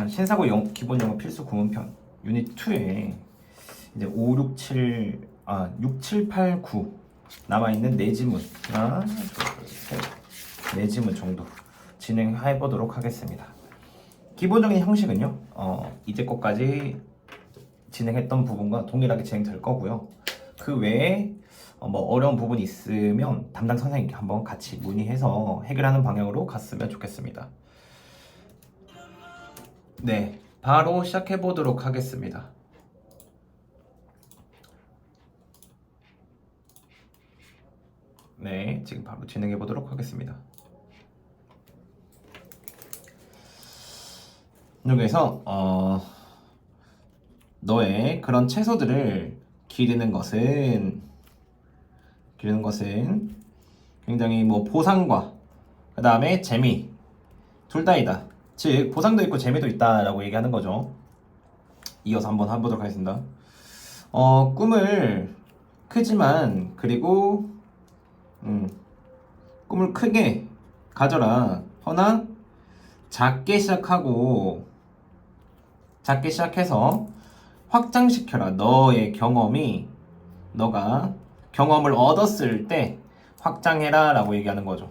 신사고 기본 영어 필수 구문편 유닛 2에 이제 5, 6, 7, 6, 7, 8, 9 남아있는 네 지문 하나, 둘, 셋, 네 지문 정도 진행해 보도록 하겠습니다. 기본적인 형식은요, 이제 것까지 진행했던 부분과 동일하게 진행될 거고요. 그 외에 뭐 어려운 부분이 있으면 담당 선생님께 한번 같이 문의해서 해결하는 방향으로 갔으면 좋겠습니다. 네, 바로 시작해 보도록 하겠습니다. 네, 지금 바로 진행해 보도록 하겠습니다. 여기서 너의 그런 채소들을 기르는 것은 굉장히 뭐 보상과 그 다음에 재미 둘 다이다. 즉 보상도 있고 재미도 있다라고 얘기하는 거죠. 이어서 한번 해보도록 하겠습니다. 꿈을 크지만 그리고 꿈을 크게 가져라. 허나 작게 시작해서 확장시켜라. 너가 경험을 얻었을 때 확장해라 라고 얘기하는 거죠.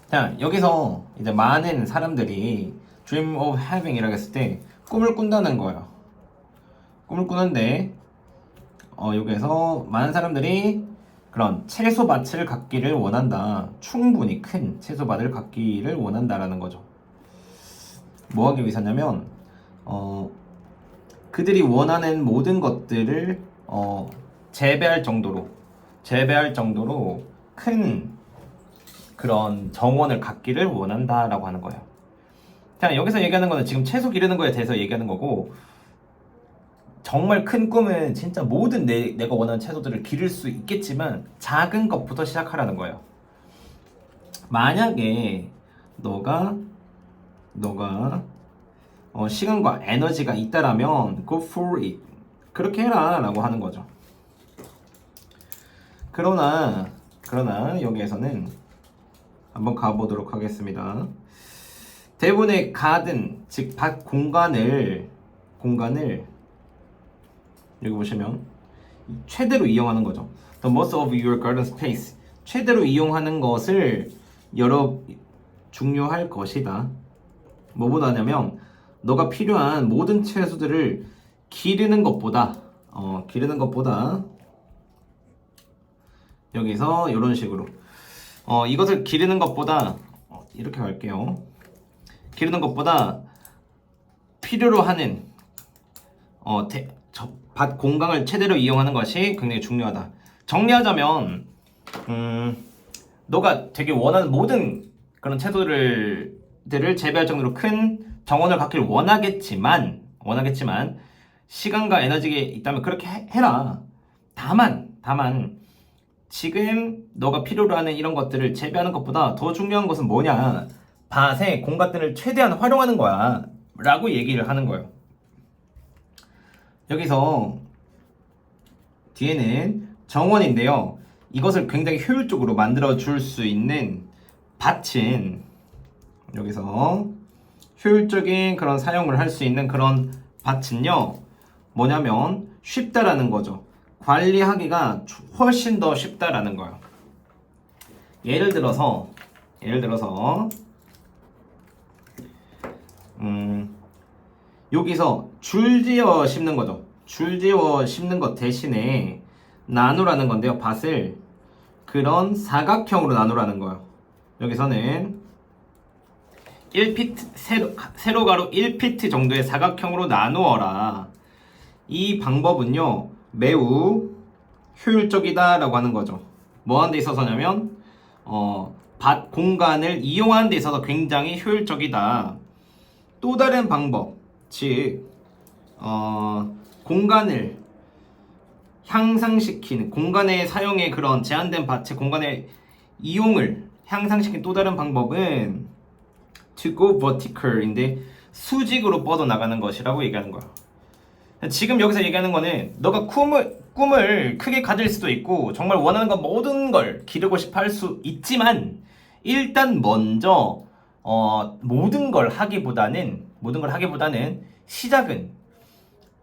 자, 여기서 이제 많은 사람들이 dream of having 이라고 했을 때 꿈을 꾼다는 거예요. 꿈을 꾸는데 여기서 많은 사람들이 그런 채소밭을 갖기를 원한다. 충분히 큰 채소밭을 갖기를 원한다라는 거죠. 뭐 하기 위해서냐면 그들이 원하는 모든 것들을 재배할 정도로 큰 그런 정원을 갖기를 원한다라고 하는 거예요. 자, 여기서 얘기하는 거는 지금 채소 기르는 거에 대해서 얘기하는 거고, 정말 큰 꿈은 진짜 모든 내가 원하는 채소들을 기를 수 있겠지만 작은 것부터 시작하라는 거예요. 만약에 너가 시간과 에너지가 있다라면 go for it. 그렇게 해라 라고 하는 거죠. 그러나 여기에서는 한번 가보도록 하겠습니다. 대부분의 가든, 즉 밭 공간을 여기 보시면 최대로 이용하는 거죠. The most of your garden space. 최대로 이용하는 것을 중요할 것이다. 뭐보다냐면 너가 필요한 모든 채소들을 기르는 것보다 여기서 이런 식으로 이것을 기르는 것보다 이렇게 갈게요. 기르는 것보다 필요로 하는 밭 공간을 최대로 이용하는 것이 굉장히 중요하다. 정리하자면 너가 되게 원하는 모든 그런 채소들을 재배할 정도로 큰 정원을 갖기를 원하겠지만 시간과 에너지가 있다면 그렇게 해라. 다만 지금 너가 필요로 하는 이런 것들을 재배하는 것보다 더 중요한 것은 뭐냐? 밭의 공간들을 최대한 활용하는 거야 라고 얘기를 하는 거예요. 여기서 뒤에는 정원인데요. 이것을 굉장히 효율적으로 만들어 줄 수 있는 밭은 여기서 효율적인 그런 사용을 할 수 있는 그런 밭은요, 뭐냐면 쉽다라는 거죠. 관리하기가 훨씬 더 쉽다라는 거예요. 예를 들어서 여기서 줄지어 심는 거죠. 줄지어 심는 것 대신에 나누라는 건데요. 밭을 그런 사각형으로 나누라는 거예요. 여기서는 1피트, 세로가로 1피트 정도의 사각형으로 나누어라. 이 방법은요, 매우 효율적이다 라고 하는 거죠. 뭐 하는 데 있어서냐면 밭 공간을 이용하는 데 있어서 굉장히 효율적이다. 또 다른 방법, 즉 공간을 향상시키는, 공간의 사용의 그런 제한된 밭의 공간의 이용을 향상시키는 또 다른 방법은 to go vertical인데 수직으로 뻗어나가는 것이라고 얘기하는 거야. 지금 여기서 얘기하는 거는 너가 꿈을 크게 가질 수도 있고 정말 원하는 것 모든 걸 기르고 싶어 할 수 있지만 일단 먼저 모든 걸 하기보다는 모든 걸 하기보다는 시작은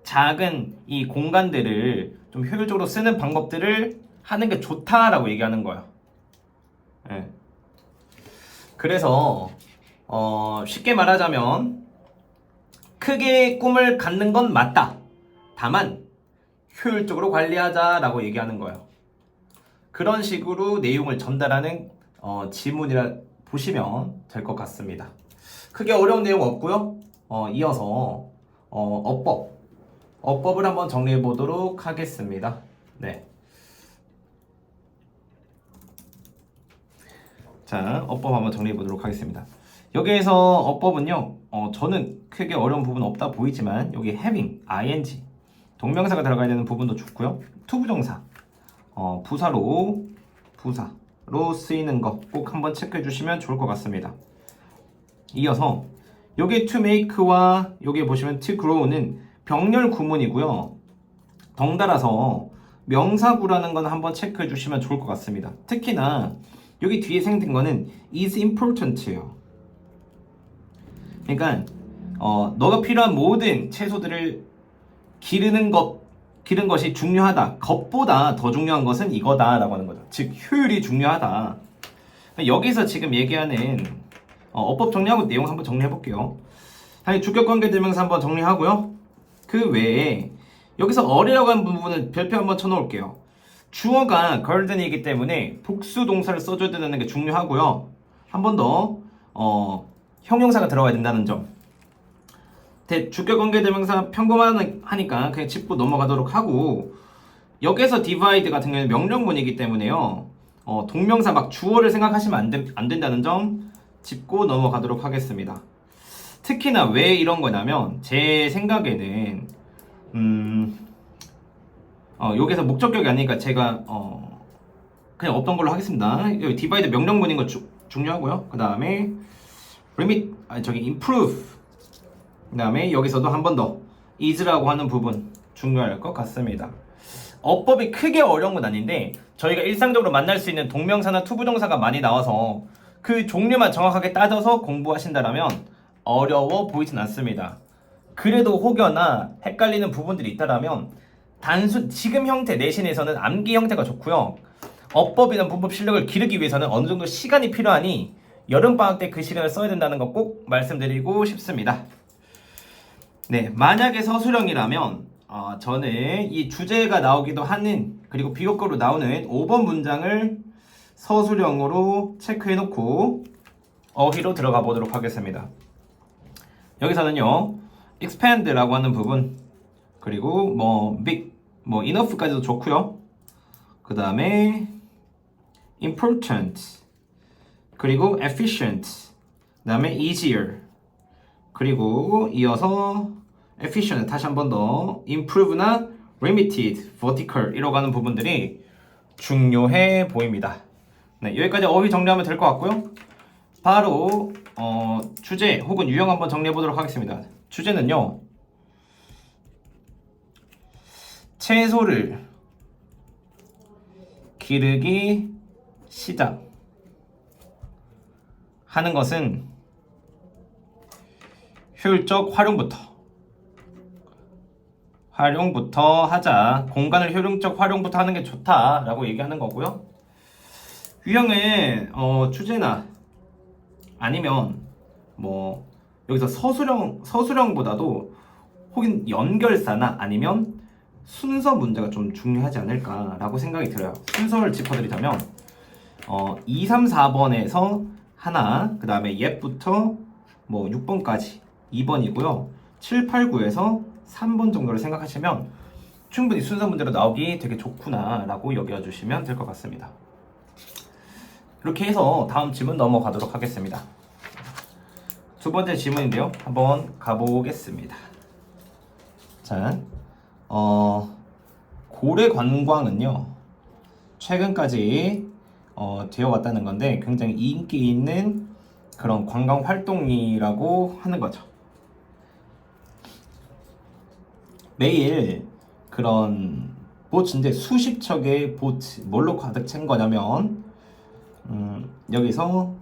작은 이 공간들을 좀 효율적으로 쓰는 방법들을 하는 게 좋다라고 얘기하는 거예요. 예. 그래서 쉽게 말하자면 크게 꿈을 갖는 건 맞다. 다만 효율적으로 관리하자라고 얘기하는 거예요. 그런 식으로 내용을 전달하는 지문이라 보시면 될 것 같습니다. 크게 어려운 내용 없고요. 이어서 어법을 한번 정리해 보도록 하겠습니다. 네. 자, 어법 한번 정리해 보도록 하겠습니다. 여기에서 어법은요, 저는 크게 어려운 부분 없다 보이지만 여기 having, ing, 동명사가 들어가야 되는 부분도 좋고요. 투부정사, 부사로 쓰이는 거 꼭 한번 체크해 주시면 좋을 것 같습니다. 이어서 여기 to make와 여기 보시면 to grow는 병렬 구문이고요. 덩달아서 명사구라는 건 한번 체크해 주시면 좋을 것 같습니다. 특히나 여기 뒤에 생긴 거는 is important예요. 그러니까 너가 필요한 모든 채소들을 기른 것이 중요하다. 것보다 더 중요한 것은 이거다라고 하는 거죠. 즉 효율이 중요하다. 여기서 지금 얘기하는 어법 정리하고 내용 한번 정리해 볼게요. 다시 주격관계대명사 한번 정리하고요. 그 외에 여기서 어리라고 하는 부분은 별표 한번 쳐놓을게요. 주어가 garden이기 때문에 복수 동사를 써줘야 되는 게 중요하고요. 한 번 더 형용사가 들어가야 된다는 점. 주격관계대명사 평범하니까 그냥 짚고 넘어가도록 하고, 여기서 divide 같은 경우는 명령문이기 때문에요. 동명사 막 주어를 생각하시면 안 된다는 점 짚고 넘어가도록 하겠습니다. 특히나 왜 이런 거냐면 제 생각에는 여기서 목적격이 아니니까 제가 그냥 없던 걸로 하겠습니다. 여기 divide 명령문인 거 중요하고요. 그 다음에 improve. 그 다음에 여기서도 한 번 더 is라고 하는 부분 중요할 것 같습니다. 어법이 크게 어려운 건 아닌데 저희가 일상적으로 만날 수 있는 동명사나 투부정사가 많이 나와서 그 종류만 정확하게 따져서 공부하신다면 어려워 보이진 않습니다. 그래도 혹여나 헷갈리는 부분들이 있다면 지금 형태 내신에서는 암기 형태가 좋고요. 어법이나 문법 실력을 기르기 위해서는 어느 정도 시간이 필요하니 여름방학 때 그 시간을 써야 된다는 거 꼭 말씀드리고 싶습니다. 네, 만약에 서술형이라면 저는 이 주제가 나오기도 하는, 그리고 비교과로 나오는 5번 문장을 서술형으로 체크해놓고 어휘로 들어가 보도록 하겠습니다. 여기서는요, expand라고 하는 부분, 그리고 big, enough까지도 좋고요. 그 다음에 important, 그리고 efficient, 그 다음에 easier, 그리고 이어서 efficient, 다시 한 번 더 improve나 limited, vertical 이라고 하는 부분들이 중요해 보입니다. 네, 여기까지 어휘 정리하면 될 것 같고요. 바로 주제 혹은 유형 한번 정리해 보도록 하겠습니다. 주제는요, 채소를 기르기 시작하는 것은 효율적 활용부터 하자. 공간을 효율적 활용부터 하는 게 좋다라고 얘기하는 거고요. 유형은 주제나 아니면 여기서 서술형보다도 혹은 연결사나 아니면 순서 문제가 좀 중요하지 않을까라고 생각이 들어요. 순서를 짚어드리자면 2, 3, 4번에서 하나, 그 다음에 옛부터 6번까지 2번이고요. 7, 8, 9에서 3번 정도를 생각하시면 충분히 순서 문제로 나오기 되게 좋구나 라고 여겨주시면 될 것 같습니다. 이렇게 해서 다음 질문 넘어가도록 하겠습니다. 두 번째 질문인데요. 한번 가보겠습니다. 자, 고래 관광은요, 최근까지 되어 왔다는 건데 굉장히 인기 있는 그런 관광 활동이라고 하는 거죠. 매일 그런 보트인데 수십 척의 보트, 뭘로 가득 찬 거냐면 여기서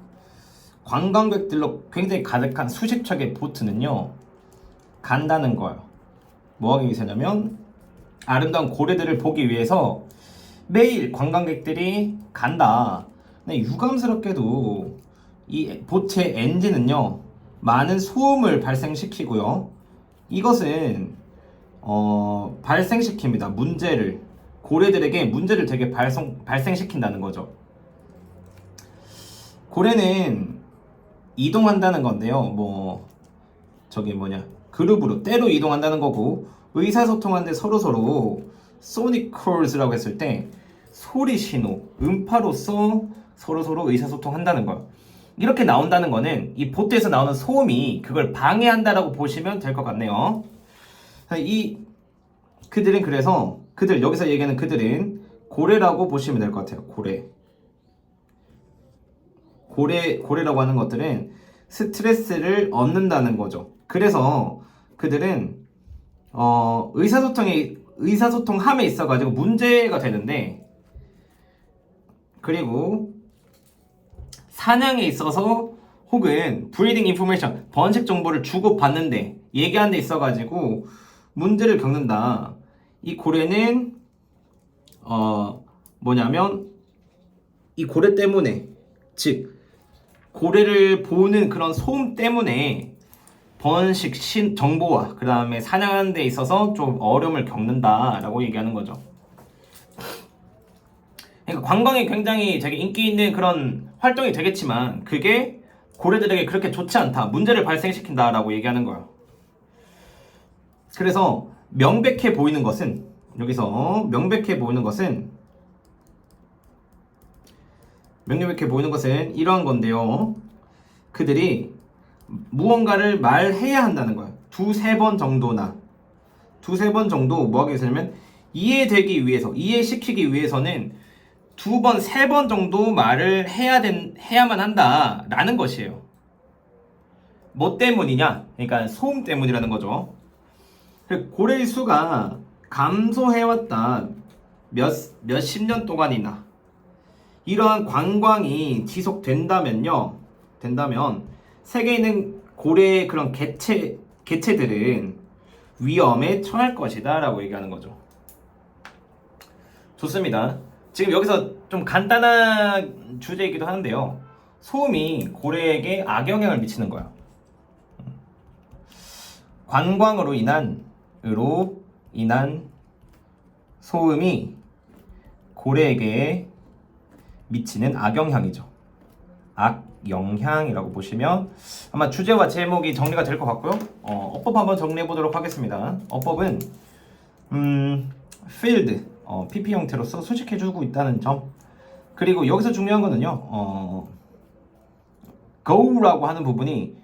관광객들로 굉장히 가득한 수십 척의 보트는요, 간다는 거예요. 뭐 하기 위해서냐면 아름다운 고래들을 보기 위해서 매일 관광객들이 간다. 근데 유감스럽게도 이 보트의 엔진은요 많은 소음을 발생시키고요. 이것은 발생시킵니다. 고래들에게 문제를 되게 발생시킨다는 거죠. 고래는 이동한다는 건데요. 그룹으로 때로 이동한다는 거고, 의사소통하는데 서로서로 소닉 콜즈라고 했을 때 소리 신호, 음파로서 서로서로 의사소통한다는 거예요. 이렇게 나온다는 거는 이 보트에서 나오는 소음이 그걸 방해한다라고 보시면 될 것 같네요. 그들은 그래서 여기서 얘기하는 그들은 고래라고 보시면 될 것 같아요. 고래라고 하는 것들은 스트레스를 얻는다는 거죠. 그래서 그들은 의사소통함에 있어가지고 문제가 되는데, 그리고 사냥에 있어서 혹은 브리딩 인포메이션, 번식 정보를 주고받는데 얘기하는 데 있어가지고 문제를 겪는다. 이 고래는 이 고래 때문에, 즉 고래를 보는 그런 소음 때문에 번식 정보와 그 다음에 사냥하는 데 있어서 좀 어려움을 겪는다라고 얘기하는 거죠. 그러니까 관광이 굉장히 되게 인기 있는 그런 활동이 되겠지만 그게 고래들에게 그렇게 좋지 않다, 문제를 발생시킨다라고 얘기하는 거예요. 그래서 명백해 보이는 것은 이러한 건데요. 그들이 무언가를 말해야 한다는 거예요. 두세 번 정도 뭐 하기 위해서냐면 이해시키기 위해서는 2번, 3번 정도 말을 해야만 한다라는 것이에요. 뭐 때문이냐? 그러니까 소음 때문이라는 거죠. 고래의 수가 감소해왔다. 몇십 년 동안이나 이러한 관광이 지속된다면 세계에 있는 고래의 그런 개체들은 위험에 처할 것이다 라고 얘기하는 거죠. 좋습니다. 지금 여기서 좀 간단한 주제이기도 하는데요. 소음이 고래에게 악영향을 미치는 거야. 관광으로 인한 소음이 고래에게 미치는 악영향이죠. 악영향이라고 보시면 아마 주제와 제목이 정리가 될 것 같고요. 어법 한번 정리해 보도록 하겠습니다. 어법은 field, PP 형태로서 수식해주고 있다는 점. 그리고 여기서 중요한 거는요. go라고 하는 부분이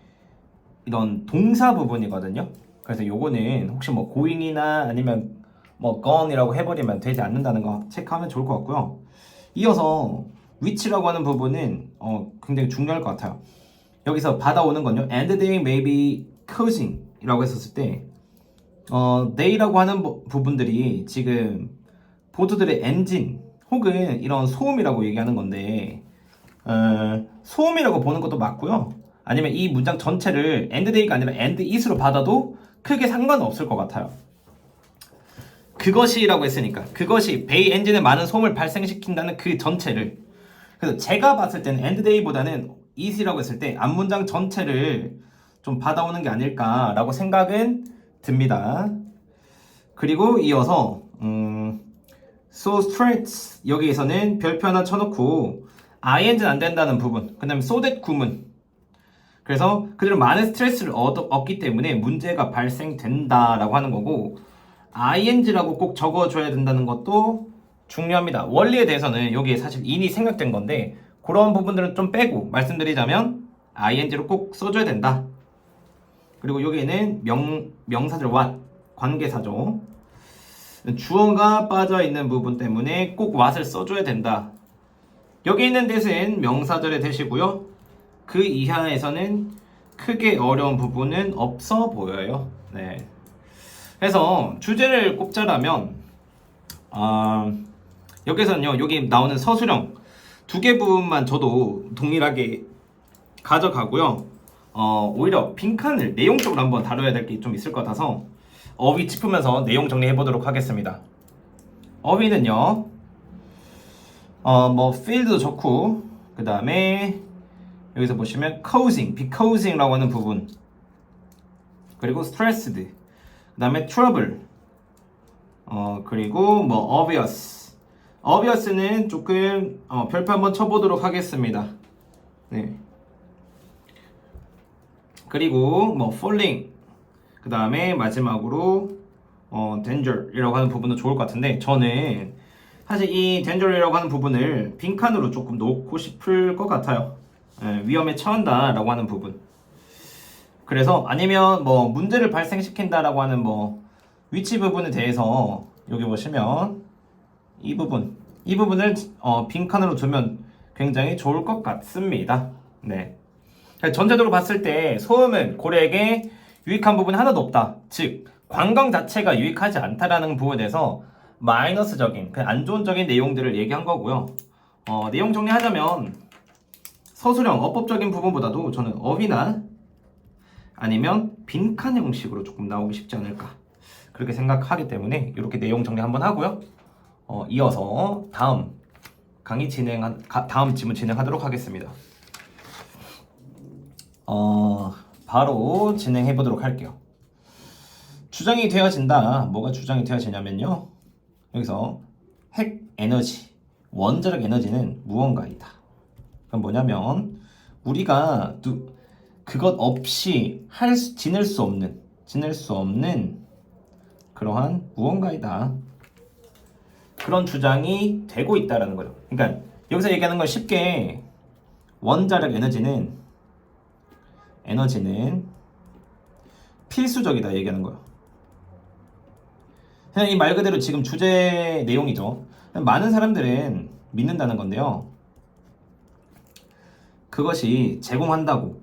이런 동사 부분이거든요. 그래서 요거는 혹시 going이나 아니면 gone이라고 해버리면 되지 않는다는 거 체크하면 좋을 것 같고요. 이어서 which라고 하는 부분은 굉장히 중요할 것 같아요. 여기서 받아오는 건요, and they may be causing 이라고 했었을 때 they라고 하는 부분들이 지금 보트들의 엔진 혹은 이런 소음이라고 얘기하는 건데, 소음이라고 보는 것도 맞고요. 아니면 이 문장 전체를 and they가 아니라 and it으로 받아도 크게 상관은 없을 것 같아요. 그것이라고 했으니까 그것이 배 엔진에 많은 소음을 발생시킨다는 그 전체를. 그래서 제가 봤을 때는 and they보다는 it이라고 했을 때 앞문장 전체를 좀 받아오는 게 아닐까라고 생각은 듭니다. 그리고 이어서 so straight, 여기에서는 별표 하나 쳐놓고 ing는 안 된다는 부분, 그 다음에 so that 구문. 그래서 그들은 많은 스트레스를 얻기 때문에 문제가 발생된다라고 하는 거고, ing라고 꼭 적어줘야 된다는 것도 중요합니다. 원리에 대해서는 여기에 사실 in이 생략된 건데 그런 부분들은 좀 빼고 말씀드리자면 ing로 꼭 써줘야 된다. 그리고 여기에는 명사절 what, 관계사죠. 주어가 빠져있는 부분 때문에 꼭 what을 써줘야 된다. 여기 있는 대신 명사절의 대시고요. 그 이하에서는 크게 어려운 부분은 없어 보여요. 네. 그래서 주제를 꼽자라면 여기서는요, 여기 나오는 서술형 2개 부분만 저도 동일하게 가져가고요. 오히려 빈칸을 내용적으로 한번 다뤄야 될 게 좀 있을 것 같아서 어휘 짚으면서 내용 정리해 보도록 하겠습니다. 어휘는요, 뭐 field도 좋고, 그 다음에 여기서 보시면 causing, becausing라고 하는 부분, 그리고 stressed, 그 다음에 trouble, 그리고 뭐 obvious는 조금 별표 한번 쳐보도록 하겠습니다. 네. 그리고 뭐 falling, 그 다음에 마지막으로 danger이라고 하는 부분도 좋을 것 같은데, 저는 사실 이 danger이라고 하는 부분을 빈칸으로 조금 놓고 싶을 것 같아요. 위험에 처한다 라고 하는 부분. 그래서 아니면 뭐 문제를 발생시킨다 라고 하는 뭐 위치 부분에 대해서 여기 보시면 이 부분을 빈칸으로 두면 굉장히 좋을 것 같습니다. 네. 전체적으로 봤을 때 소음은 고래에게 유익한 부분이 하나도 없다. 즉 관광 자체가 유익하지 않다라는 부분에 대해서 마이너스적인, 안 좋은적인 내용들을 얘기한 거고요. 내용 정리하자면 서술형, 어법적인 부분보다도 저는 어휘나 아니면 빈칸 형식으로 조금 나오기 쉽지 않을까 그렇게 생각하기 때문에 이렇게 내용 정리 한번 하고요. 이어서 다음 질문 진행하도록 하겠습니다. 바로 진행해 보도록 할게요. 주장이 되어진다. 뭐가 주장이 되어지냐면요, 여기서 핵 에너지, 원자력 에너지는 무언가이다. 그럼 뭐냐면 우리가 그것 없이 지낼 수 없는 그러한 무언가이다. 그런 주장이 되고 있다라는 거죠. 그러니까 여기서 얘기하는 건 쉽게 원자력 에너지는 필수적이다 얘기하는 거예요. 그냥 이 말 그대로 지금 주제 내용이죠. 많은 사람들은 믿는다는 건데요, 그것이 제공한다고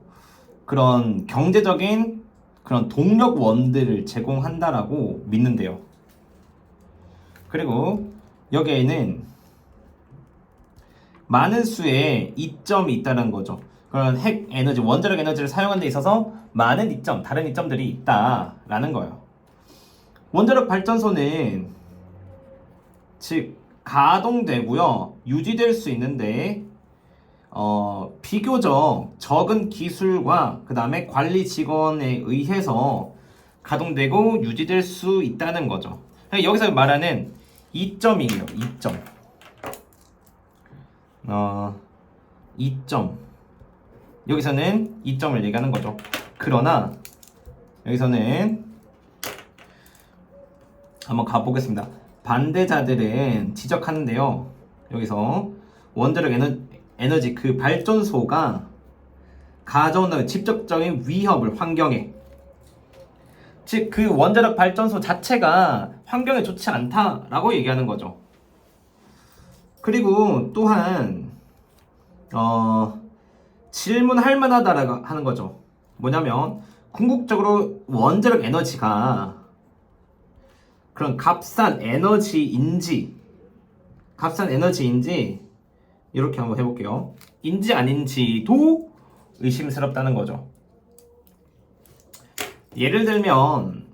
그런 경제적인 그런 동력원들을 제공한다라고 믿는데요. 그리고 여기에는 많은 수의 이점이 있다는 거죠. 그런 핵 에너지, 원자력 에너지를 사용하는 데 있어서 많은 이점, 다른 이점들이 있다라는 거예요. 원자력 발전소는 즉 가동되고요, 유지될 수 있는데 비교적 적은 기술과 그 다음에 관리 직원에 의해서 가동되고 유지될 수 있다는 거죠. 여기서 말하는 이점이에요. 이점. 여기서는 이점을 얘기하는 거죠. 그러나 여기서는 한번 가보겠습니다. 반대자들은 지적하는데요, 여기서 원자력 에너지 그 발전소가 가져온다는 직접적인 위협을 환경에, 즉 그 원자력 발전소 자체가 환경에 좋지 않다라고 얘기하는 거죠. 그리고 또한 질문할 만하다라고 하는 거죠. 뭐냐면 궁극적으로 원자력 에너지가 그런 값싼 에너지인지 이렇게 한번 해볼게요. 인지 아닌지도 의심스럽다는 거죠. 예를 들면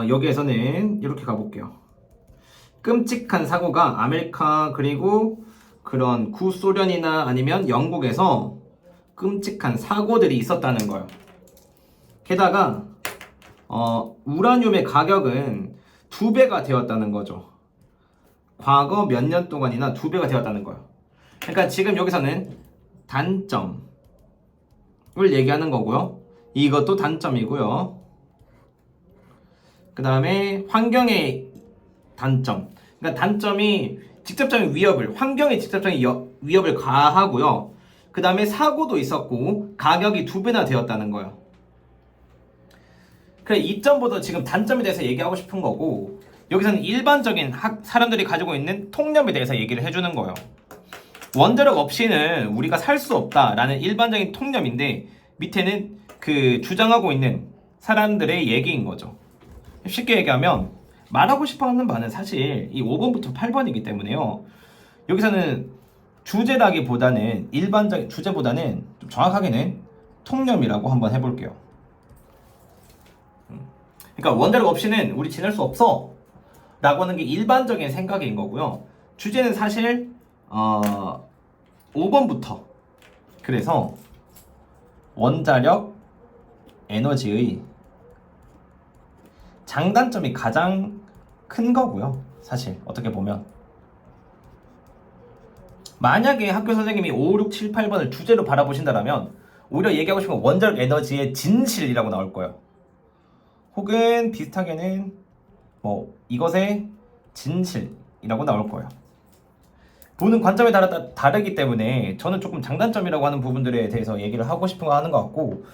여기에서는 이렇게 가볼게요. 끔찍한 사고가 아메리카 그리고 그런 구소련이나 아니면 영국에서 끔찍한 사고들이 있었다는 거예요. 게다가 우라늄의 가격은 2배가 되었다는 거죠. 과거 몇 년 동안이나 2배가 되었다는 거예요. 그러니까 지금 여기서는 단점을 얘기하는 거고요. 이것도 단점이고요. 그 다음에 환경의 단점. 그러니까 단점이 직접적인 위협을, 환경에 직접적인 위협을 가하고요. 그 다음에 사고도 있었고 가격이 2배나 되었다는 거예요. 그래, 이점보다 지금 단점에 대해서 얘기하고 싶은 거고, 여기서는 일반적인 사람들이 가지고 있는 통념에 대해서 얘기를 해주는 거예요. 원자력 없이는 우리가 살 수 없다라는 일반적인 통념인데, 밑에는 그 주장하고 있는 사람들의 얘기인 거죠. 쉽게 얘기하면 말하고 싶어하는 바는 사실 이 5번부터 8번이기 때문에요. 여기서는 주제라기보다는 일반적인 주제보다는 좀 정확하게는 통념이라고 한번 해볼게요. 그러니까 원자력 없이는 우리 지낼 수 없어 라고 하는 게 일반적인 생각인 거고요. 주제는 사실 5번부터 그래서 원자력 에너지의 장단점이 가장 큰 거고요. 사실 어떻게 보면 만약에 학교 선생님이 5, 6, 7, 8번을 주제로 바라보신다면 오히려 얘기하고 싶은 건 원자력 에너지의 진실이라고 나올 거예요. 혹은 비슷하게는 뭐 이것의 진실이라고 나올 거예요. 보는 관점이 다르기 때문에 저는 조금 장단점이라고 하는 부분들에 대해서 얘기를 하고 싶은 거 하는 것 같고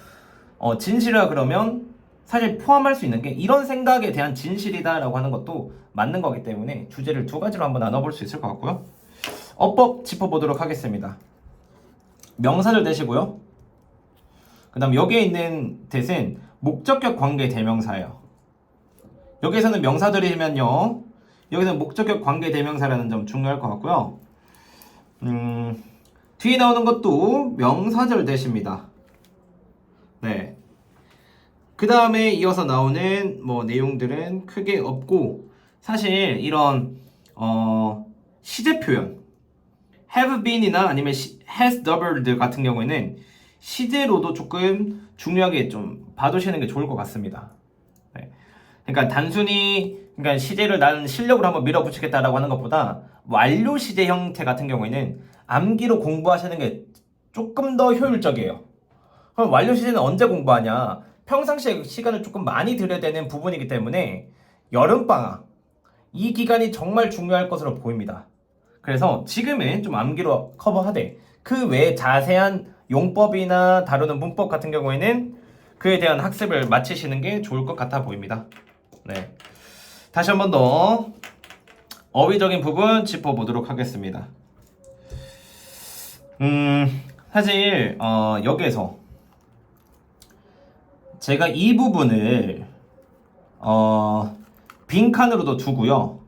진실이라 그러면 사실 포함할 수 있는 게 이런 생각에 대한 진실이다라고 하는 것도 맞는 거기 때문에 주제를 두 가지로 한번 나눠볼 수 있을 것 같고요. 어법 짚어보도록 하겠습니다. 명사절 대시고요. 그 다음 여기에 있는 대신 목적격 관계 대명사예요. 여기에서는 명사들이면요. 여기서는 목적격 관계 대명사라는 점 중요할 것 같고요. 뒤에 나오는 것도 명사절 대시입니다. 네. 그 다음에 이어서 나오는 뭐 내용들은 크게 없고 사실 이런 시제 표현 have been이나 아니면 has doubled 같은 경우에는 시제로도 조금 중요하게 좀 봐두시는 게 좋을 것 같습니다. 네. 그러니까 단순히 시제를 나는 실력으로 한번 밀어붙이겠다라고 하는 것보다 완료 시제 형태 같은 경우에는 암기로 공부하시는 게 조금 더 효율적이에요. 그럼 완료 시제는 언제 공부하냐? 평상시에 시간을 조금 많이 들여야 되는 부분이기 때문에 여름방학 이 기간이 정말 중요할 것으로 보입니다. 그래서 지금은 좀 암기로 커버하되 그 외에 자세한 용법이나 다루는 문법 같은 경우에는 그에 대한 학습을 마치시는 게 좋을 것 같아 보입니다. 네. 다시 한 번 더 어휘적인 부분 짚어보도록 하겠습니다. 사실 여기에서 제가 이 부분을 빈칸으로도 두고요.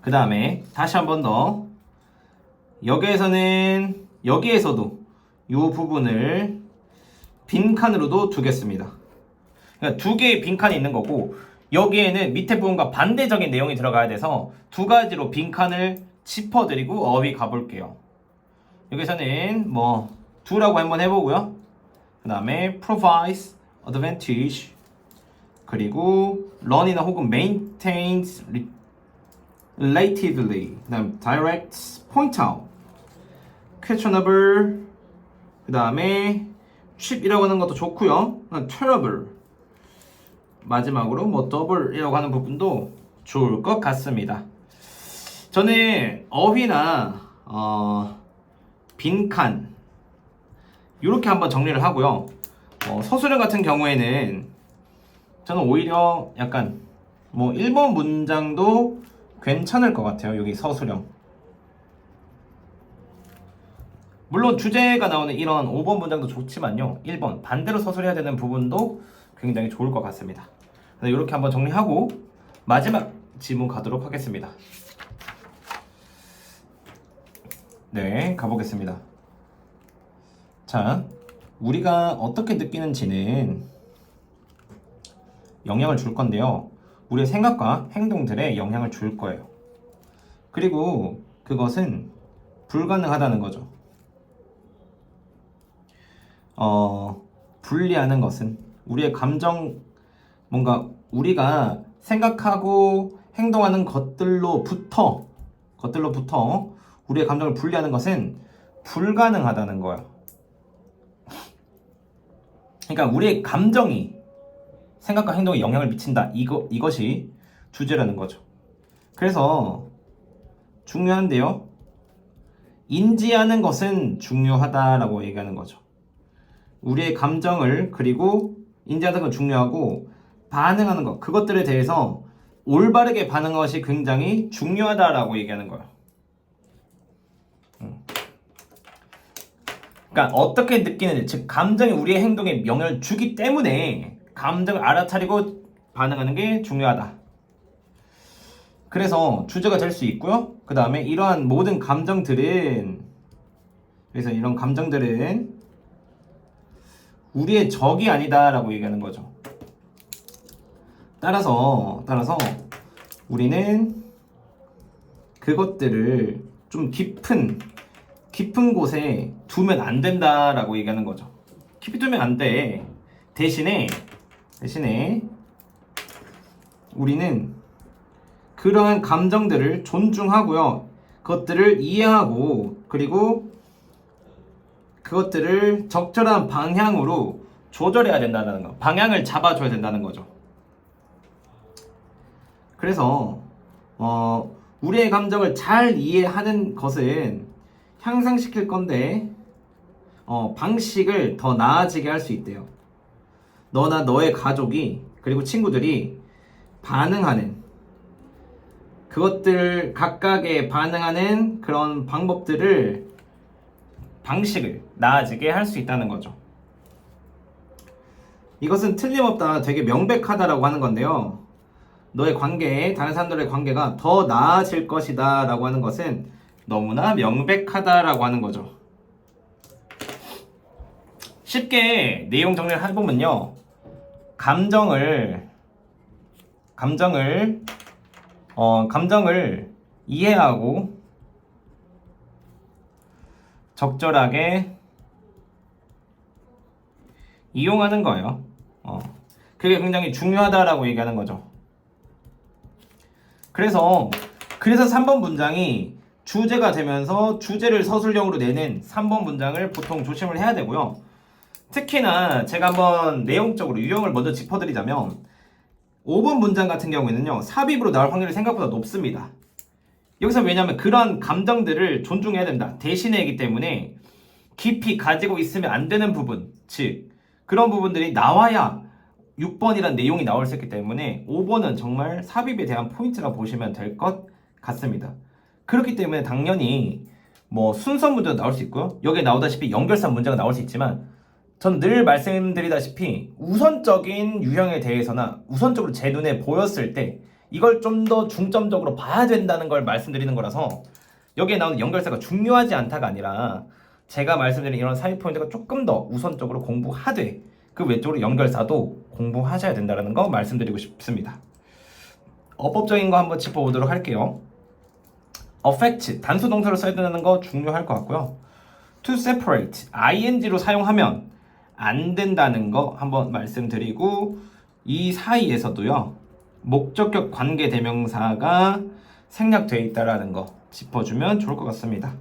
그 다음에 다시 한 번 더 여기에서도 이 부분을 빈칸으로도 두겠습니다. 그러니까 두 개의 빈칸이 있는 거고 여기에는 밑에 부분과 반대적인 내용이 들어가야 돼서 두 가지로 빈칸을 짚어드리고 어휘 가볼게요. 여기서는 뭐 do라고 한번 해보고요. 그 다음에 provides advantage 그리고 run이나 혹은 maintains relatively 그 다음 directs point out questionable 그 다음에 cheap이라고 하는 것도 좋고요. terrible 마지막으로 뭐 double이라고 하는 부분도 좋을 것 같습니다. 저는 어휘나 빈칸 이렇게 한번 정리를 하고요. 서술형 같은 경우에는 저는 오히려 약간 뭐 1번 문장도 괜찮을 것 같아요. 여기 서술형. 물론 주제가 나오는 이런 5번 문장도 좋지만요. 1번 반대로 서술해야 되는 부분도 굉장히 좋을 것 같습니다. 이렇게 한번 정리하고 마지막 지문 가도록 하겠습니다. 네, 가보겠습니다. 자, 우리가 어떻게 느끼는지는 영향을 줄 건데요. 우리의 생각과 행동들에 영향을 줄 거예요. 그리고 그것은 불가능하다는 거죠. 분리하는 것은 우리의 감정, 뭔가 우리가 생각하고 행동하는 것들로부터 우리의 감정을 분리하는 것은 불가능하다는 거예요. 그러니까 우리의 감정이 생각과 행동에 영향을 미친다. 이것이 주제라는 거죠. 그래서 중요한데요. 인지하는 것은 중요하다라고 얘기하는 거죠. 우리의 감정을 그리고 인지하는 건 중요하고 반응하는 것, 그것들에 대해서 올바르게 반응하는 것이 굉장히 중요하다라고 얘기하는 거예요. 그러니까 어떻게 느끼는지, 즉 감정이 우리의 행동에 영향을 주기 때문에 감정을 알아차리고 반응하는 게 중요하다. 그래서 주제가 될 수 있고요. 그 다음에 이러한 모든 감정들은, 그래서 이런 감정들은 우리의 적이 아니다라고 얘기하는 거죠. 따라서 우리는 그것들을 좀 깊은 곳에 두면 안 된다라고 얘기하는 거죠. 깊이 두면 안 돼. 대신에 우리는 그러한 감정들을 존중하고요. 그것들을 이해하고, 그리고 그것들을 적절한 방향으로 조절해야 된다는 거. 방향을 잡아줘야 된다는 거죠. 그래서 우리의 감정을 잘 이해하는 것은 향상시킬 건데 방식을 더 나아지게 할 수 있대요. 너나 너의 가족이 그리고 친구들이 반응하는, 그것들 각각에 반응하는 그런 방식을 나아지게 할 수 있다는 거죠. 이것은 틀림없다, 되게 명백하다라고 하는 건데요. 너의 관계, 다른 사람들의 관계가 더 나아질 것이다 라고 하는 것은 너무나 명백하다라고 하는 거죠. 쉽게 내용 정리를 해보면요, 감정을 이해하고 적절하게 이용하는 거예요. 그게 굉장히 중요하다라고 얘기하는 거죠. 그래서 3번 문장이 주제가 되면서 주제를 서술형으로 내는 3번 문장을 보통 조심을 해야 되고요. 특히나 제가 한번 내용적으로 유형을 먼저 짚어드리자면 5번 문장 같은 경우에는요, 삽입으로 나올 확률이 생각보다 높습니다. 여기서 왜냐하면 그런 감정들을 존중해야 된다, 대신해이기 때문에 깊이 가지고 있으면 안 되는 부분, 즉 그런 부분들이 나와야 6번이란 내용이 나올 수 있기 때문에 5번은 정말 삽입에 대한 포인트라 보시면 될 것 같습니다. 그렇기 때문에 당연히 뭐 순서 문제도 나올 수 있고요, 여기에 나오다시피 연결사 문제가 나올 수 있지만, 전 늘 말씀드리다시피 우선적인 유형에 대해서나 우선적으로 제 눈에 보였을 때 이걸 좀 더 중점적으로 봐야 된다는 걸 말씀드리는 거라서, 여기에 나오는 연결사가 중요하지 않다가 아니라 제가 말씀드린 이런 삽입 포인트가 조금 더 우선적으로 공부하되 그 외적으로 연결사도 공부하셔야 된다는 거 말씀드리고 싶습니다. 어법적인 거 한번 짚어보도록 할게요. affect, 단수 동사로 써야 되는 거 중요할 것 같고요. to separate, ing로 사용하면 안 된다는 거 한번 말씀드리고, 이 사이에서도요, 목적격 관계 대명사가 생략되어 있다라는 거 짚어주면 좋을 것 같습니다.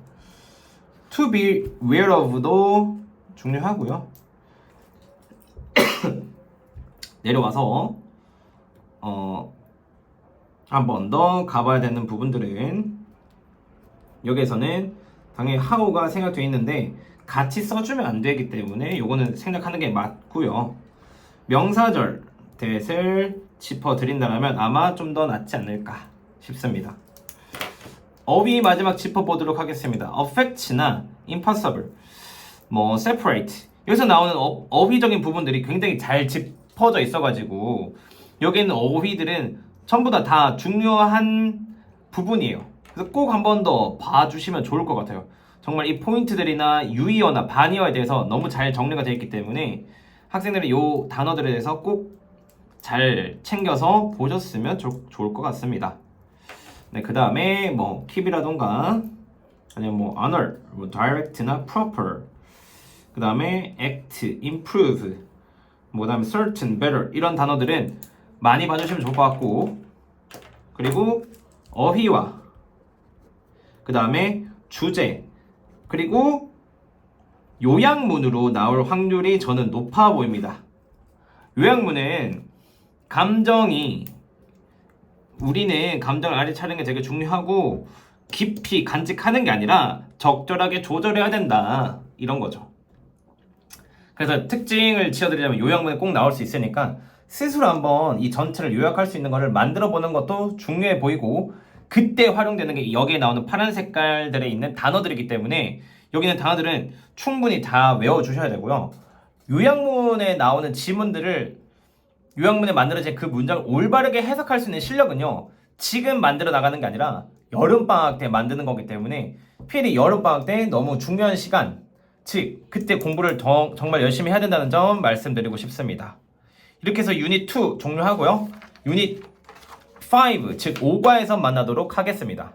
to be aware of도 중요하고요. 내려와서 한 번 더 가봐야 되는 부분들은, 여기에서는 당연히 how가 생략되어 있는데 같이 써주면 안 되기 때문에 요거는 생략하는 게 맞고요. 명사절 대를 짚어드린다면 아마 좀 더 낫지 않을까 싶습니다. 어휘 마지막 짚어보도록 하겠습니다. affect나 impossible, 뭐 separate, 여기서 나오는 어휘적인 부분들이 굉장히 잘 짚어져 있어가지고 여기에 있는 어휘들은 전부 다 중요한 부분이에요. 그래서 꼭 한 번 더 봐주시면 좋을 것 같아요. 정말 이 포인트들이나 유의어나 반의어에 대해서 너무 잘 정리가 되어 있기 때문에 학생들이 이 단어들에 대해서 꼭 잘 챙겨서 보셨으면 좋을 것 같습니다. 네, 그 다음에 뭐 keep이라던가 아니면 뭐 honor, 뭐 direct나 proper, 그 다음에 act, improve, 뭐 다음에 certain, better, 이런 단어들은 많이 봐주시면 좋을 것 같고, 그리고 어휘와 그 다음에 주제, 그리고 요약문으로 나올 확률이 저는 높아 보입니다. 요약문은 우리는 감정을 알아차리는 게 되게 중요하고 깊이 간직하는 게 아니라 적절하게 조절해야 된다, 이런 거죠. 그래서 특징을 지어드리자면 요약문에 꼭 나올 수 있으니까 스스로 한번 이 전체를 요약할 수 있는 거를 만들어 보는 것도 중요해 보이고, 그때 활용되는 게 여기에 나오는 파란 색깔들에 있는 단어들이기 때문에 여기 있는 단어들은 충분히 다 외워주셔야 되고요. 요약문에 나오는 지문들을, 요약문에 만들어진 그 문장을 올바르게 해석할 수 있는 실력은요, 지금 만들어 나가는 게 아니라 여름방학 때 만드는 거기 때문에 필히 여름방학 때 너무 중요한 시간, 즉 그때 공부를 정말 열심히 해야 된다는 점 말씀드리고 싶습니다. 이렇게 해서 유닛 2 종료하고요. 유닛 5, 즉 5과에서 만나도록 하겠습니다.